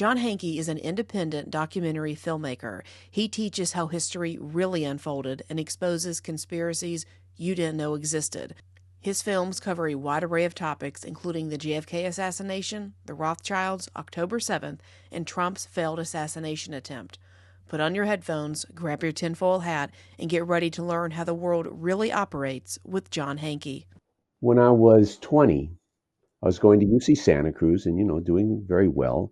John Hankey is an independent documentary filmmaker. He teaches how history really unfolded and exposes conspiracies you didn't know existed. His films cover a wide array of topics, including the JFK assassination, the Rothschilds, October 7th, and Trump's failed assassination attempt. Put on your headphones, grab your tinfoil hat, and get ready to learn how the world really operates with John Hankey. When I was 20, I was going to UC Santa Cruz and, doing very well,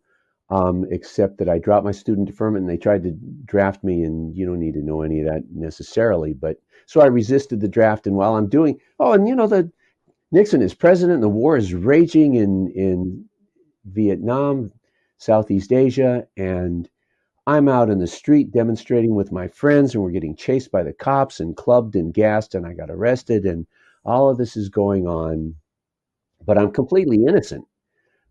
except that I dropped my student deferment and they tried to draft me, and you don't need to know any of that necessarily. But so I resisted the draft. And while I'm doing, the Nixon is president and the war is raging in Vietnam, Southeast Asia, and I'm out in the street demonstrating with my friends, and we're getting chased by the cops and clubbed and gassed, and I got arrested, and all of this is going on, but I'm completely innocent,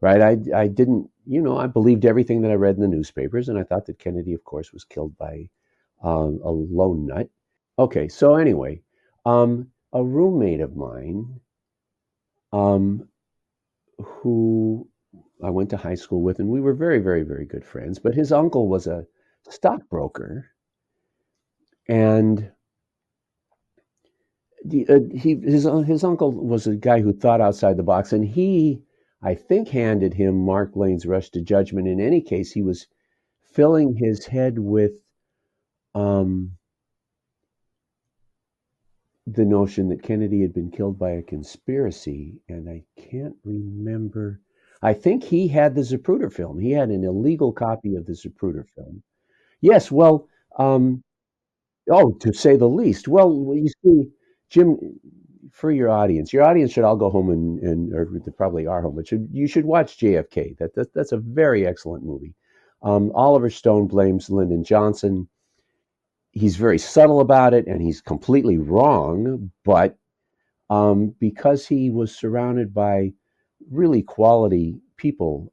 right? I didn't, I believed everything that I read in the newspapers, and I thought that Kennedy, of course, was killed by a lone nut. Okay, so anyway, a roommate of mine, who I went to high school with, and we were very, very, very good friends, but his uncle was a stockbroker, and his uncle was a guy who thought outside the box, and he, I think, handed him Mark Lane's Rush to Judgment. In any case, he was filling his head with the notion that Kennedy had been killed by a conspiracy, and I can't remember. I think he had the Zapruder film. He had an illegal copy of the Zapruder film. Yes, well, oh, to say the least. Well, you see, Jim, for your audience should all go home or they probably are home, but you should watch JFK. That's a very excellent movie. Oliver Stone blames Lyndon Johnson. He's very subtle about it, and he's completely wrong. But because he was surrounded by really quality people,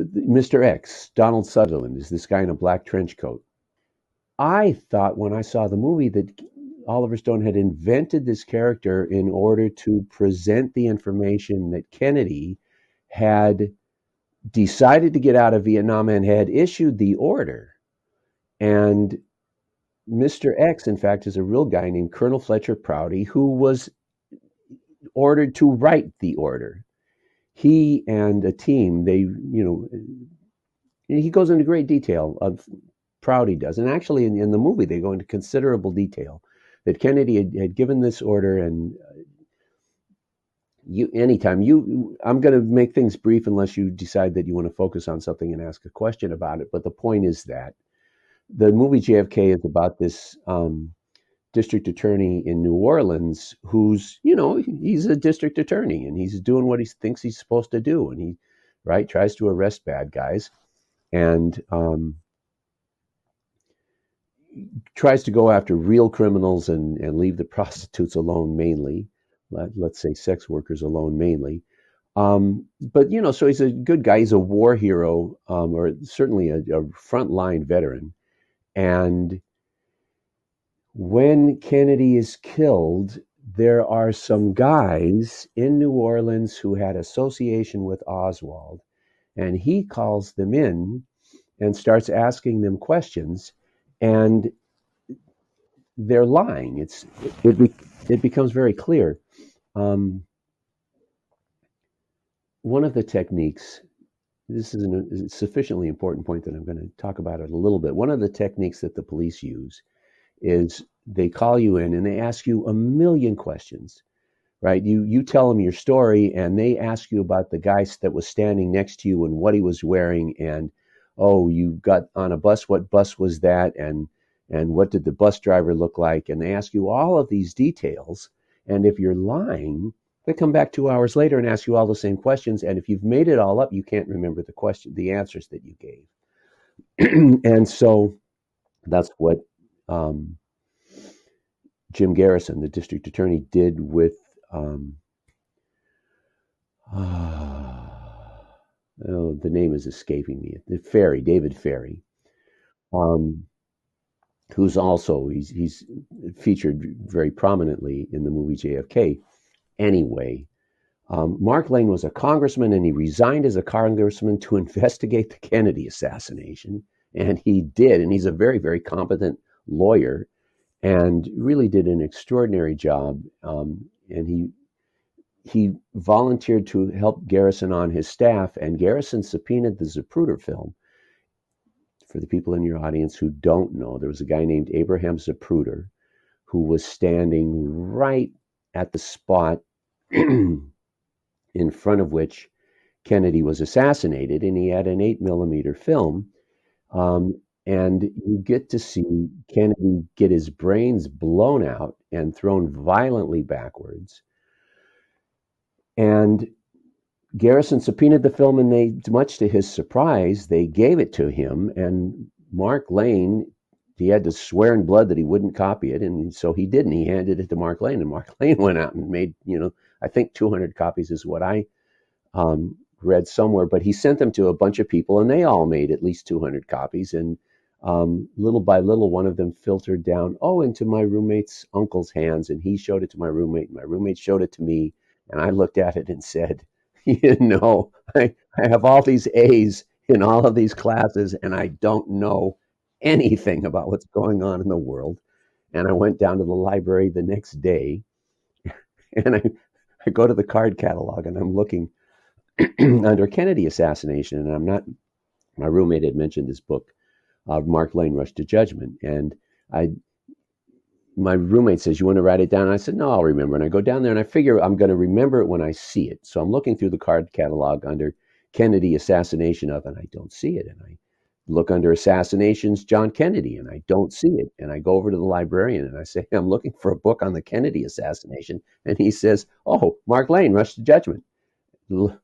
Mr. X, Donald Sutherland, is this guy in a black trench coat. I thought when I saw the movie that Oliver Stone had invented this character in order to present the information that Kennedy had decided to get out of Vietnam and had issued the order. And Mr. X, in fact, is a real guy named Colonel Fletcher Prouty, who was ordered to write the order. He and a team, he goes into great detail of Prouty does. And actually, in the movie, they go into considerable detail that Kennedy had given this order. And I'm going to make things brief unless you decide that you want to focus on something and ask a question about it. But the point is that the movie JFK is about this district attorney in New Orleans who's, he's a district attorney and he's doing what he thinks he's supposed to do. And he, tries to arrest bad guys and tries to go after real criminals and leave the prostitutes alone mainly. Let's say sex workers alone mainly. But, so he's a good guy. He's a war hero, or certainly a frontline veteran. And when Kennedy is killed, there are some guys in New Orleans who had association with Oswald, and he calls them in and starts asking them questions, and they're lying. It becomes very clear. One of the techniques, this is a sufficiently important point that I'm going to talk about it a little bit. One of the techniques that the police use is they call you in and they ask you a million questions, right? You tell them your story and they ask you about the guy that was standing next to you and what he was wearing, and you got on a bus, what bus was that, and what did the bus driver look like? And they ask you all of these details, and if you're lying, they come back 2 hours later and ask you all the same questions, and if you've made it all up, you can't remember the answers that you gave. And so that's what Jim Garrison, the district attorney, did with the name is escaping me. David Ferry, who's also he's featured very prominently in the movie JFK. Anyway, Mark Lane was a congressman, and he resigned as a congressman to investigate the Kennedy assassination. And he did, and he's a very, very competent lawyer and really did an extraordinary job. And he volunteered to help Garrison on his staff, and Garrison subpoenaed the Zapruder film. For the people in your audience who don't know, there was a guy named Abraham Zapruder who was standing right at the spot in front of which Kennedy was assassinated, and he had an 8mm film. And you get to see Kennedy get his brains blown out and thrown violently backwards. And Garrison subpoenaed the film, and they, much to his surprise, they gave it to him. And Mark Lane, he had to swear in blood that he wouldn't copy it, and so he didn't. He handed it to Mark Lane, and Mark Lane went out and made, I think 200 copies is what I read somewhere. But he sent them to a bunch of people, and they all made at least 200 copies. And little by little, one of them filtered down, into my roommate's uncle's hands, and he showed it to my roommate. My roommate showed it to me, and I looked at it and said, I have all these A's in all of these classes, and I don't know anything about what's going on in the world. And I went down to the library the next day, and I go to the card catalog, and I'm looking under Kennedy Assassination, and my roommate had mentioned this book, Mark Lane, Rush to Judgment. And my roommate says, "You want to write it down?" And I said, "No, I'll remember." And I go down there, and I figure I'm going to remember it when I see it. So I'm looking through the card catalog under Kennedy Assassination of, and I don't see it. And I look under Assassinations, John Kennedy, and I don't see it. And I go over to the librarian, and I say, "I'm looking for a book on the Kennedy assassination." And he says, "Oh, Mark Lane, Rush to Judgment." And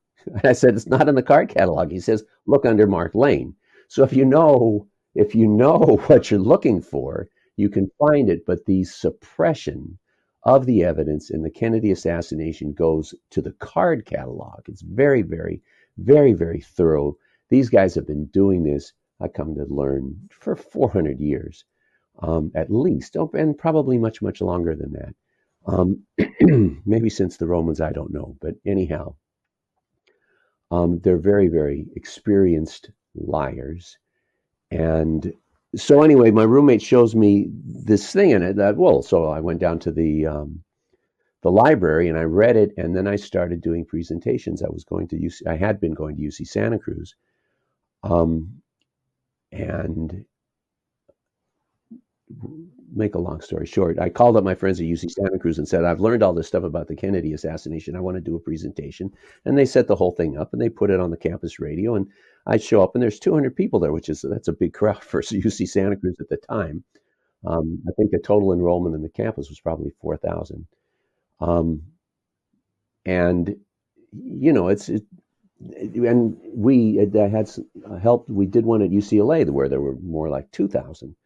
I said, "It's not in the card catalog." He says, "Look under Mark Lane." So if you know what you're looking for, you can find it. But the suppression of the evidence in the Kennedy assassination goes to the card catalog. It's very, very, very, very thorough. These guys have been doing this, I come to learn, for 400 years, at least, and probably much, much longer than that. Maybe since the Romans, I don't know. But anyhow, they're very, very experienced liars. And so anyway, my roommate shows me this thing in it. So I went down to the library, and I read it, and then I started doing presentations. I had been going to UC Santa Cruz, and make a long story short, I called up my friends at UC Santa Cruz and said, "I've learned all this stuff about the Kennedy assassination. I want to do a presentation." And they set the whole thing up, and they put it on the campus radio. And I show up, and there's 200 people there, that's a big crowd for UC Santa Cruz at the time. I think the total enrollment in the campus was probably 4,000. And and we had helped. We did one at UCLA where there were more like 2,000.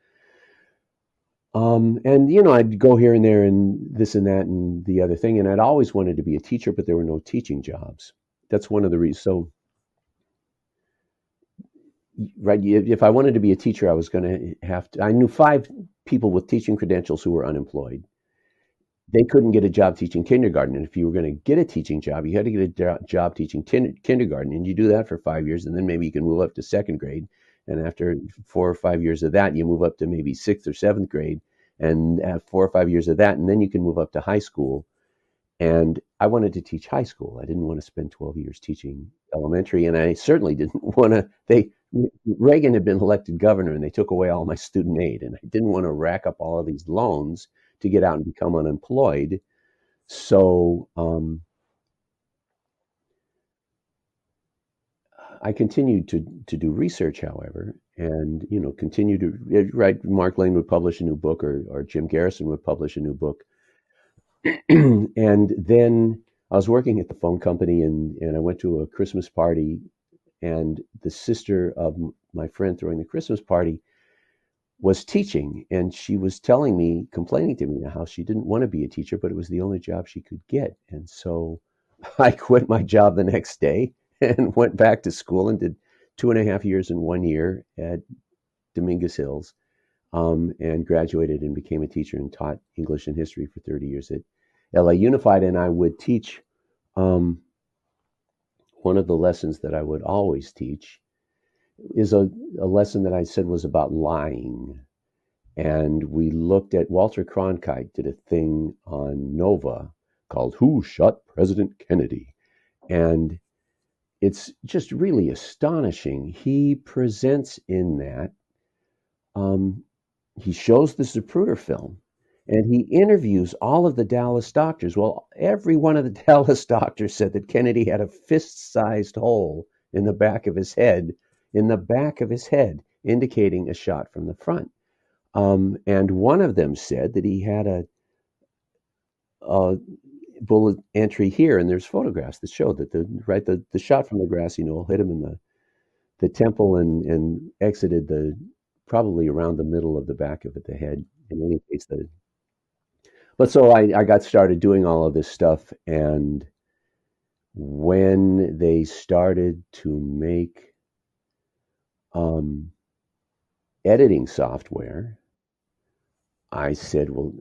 And I'd go here and there and this and that and the other thing. And I'd always wanted to be a teacher, but there were no teaching jobs. That's one of the reasons. So, right, if I wanted to be a teacher, I was going to have to. I knew 5 people with teaching credentials who were unemployed. They couldn't get a job teaching kindergarten. And if you were going to get a teaching job, you had to get a job teaching kindergarten. And you do that for 5 years, and then maybe you can move up to second grade. And after 4 or 5 years of that, you move up to maybe 6th or 7th grade, and have 4 or 5 years of that, and then you can move up to high school. And I wanted to teach high school. I didn't want to spend 12 years teaching elementary, and I certainly didn't want to. Reagan had been elected governor, and they took away all my student aid, and I didn't want to rack up all of these loans to get out and become unemployed. So I continued to do research, however, and continued to write. Mark Lane would publish a new book, or Jim Garrison would publish a new book. And then I was working at the phone company, and I went to a Christmas party, and the sister of my friend throwing the Christmas party was teaching, and she was complaining to me how she didn't want to be a teacher, but it was the only job she could get. And so I quit my job the next day and went back to school and did 2.5 years and 1 year at Dominguez Hills, and graduated and became a teacher and taught English and history for 30 years at LA Unified. And I would teach one of the lessons that I would always teach is a lesson that I said was about lying. And we looked at Walter Cronkite did a thing on Nova called Who Shot President Kennedy? And it's just really astonishing. He presents in that, um, he shows the Zapruder film and he interviews all of the Dallas doctors. Well, every one of the Dallas doctors said that Kennedy had a fist sized hole in the back of his head, indicating a shot from the front. And one of them said that he had a bullet entry here, and there's photographs that show that the shot from the grassy knoll hit him in the temple and exited probably around the middle of the back of the head. In any case, but so I got started doing all of this stuff, and when they started to make editing software, I said, well,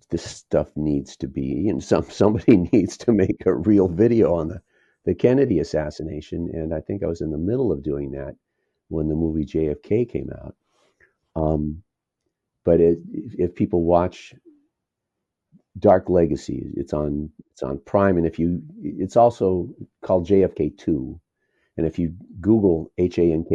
this stuff needs to be, somebody needs to make a real video on the Kennedy assassination. And I think I was in the middle of doing that when the movie JFK came out. But if people watch Dark Legacy, it's on Prime, and it's also called JFK 2. And if you Google Hankey and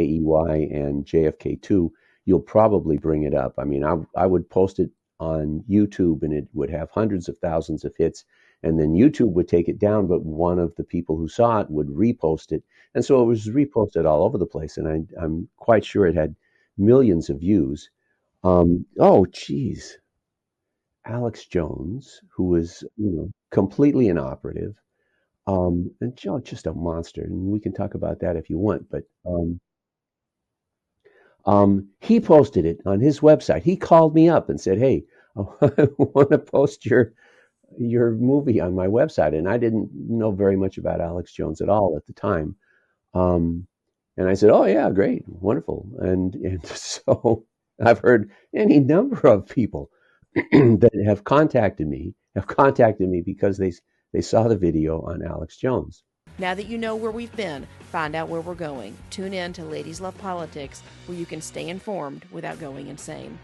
JFK 2, you'll probably bring it up. I mean, I would post it on YouTube and it would have hundreds of thousands of hits, and then YouTube would take it down, but one of the people who saw it would repost it, and so it was reposted all over the place, and I'm quite sure it had millions of views. Oh geez, Alex Jones, who was completely inoperative, and just a monster, and we can talk about that if you want, but he posted it on his website. He called me up and said, "Hey, I want to post your movie on my website." And I didn't know very much about Alex Jones at all at the time. And I said, "Oh yeah, great, wonderful." And so I've heard any number of people that have contacted me because they saw the video on Alex Jones. Now that you know where we've been, find out where we're going. Tune in to Ladies Love Politics, where you can stay informed without going insane.